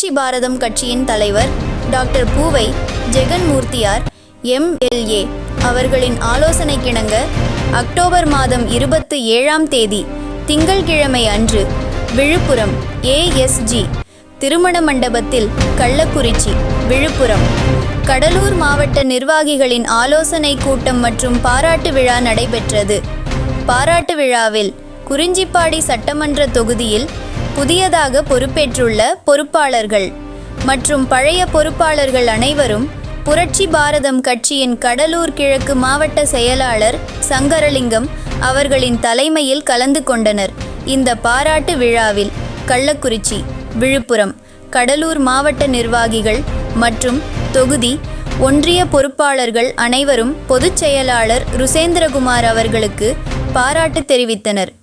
புரட்சி பாரதம் கட்சியின் தலைவர் டாக்டர் பூவை ஜெகன்மூர்த்தியார் MLA அவர்களின் ஆலோசனைக்கிணங்க அக்டோபர் மாதம் 27ஆம் தேதி திங்கள்கிழமை அன்று விழுப்புரம் ASG திருமண மண்டபத்தில் கள்ளக்குறிச்சி, விழுப்புரம், கடலூர் மாவட்ட நிர்வாகிகளின் ஆலோசனை கூட்டம் மற்றும் பாராட்டு விழா நடைபெற்றது. பாராட்டு விழாவில் குறிஞ்சிப்பாடி சட்டமன்ற தொகுதியில் புதியதாக பொறுப்பேற்றுள்ள பொறுப்பாளர்கள் மற்றும் பழைய பொறுப்பாளர்கள் அனைவரும் புரட்சி பாரதம் கட்சியின் கடலூர் கிழக்கு மாவட்ட செயலாளர் சங்கரலிங்கம் அவர்களின் தலைமையில் கலந்து கொண்டனர். இந்த பாராட்டு விழாவில் கள்ளக்குறிச்சி, விழுப்புரம், கடலூர் மாவட்ட நிர்வாகிகள் மற்றும் தொகுதி ஒன்றிய பொறுப்பாளர்கள் அனைவரும் பொதுச் செயலாளர் ருசேந்திரகுமார் அவர்களுக்கு பாராட்டு தெரிவித்தனர்.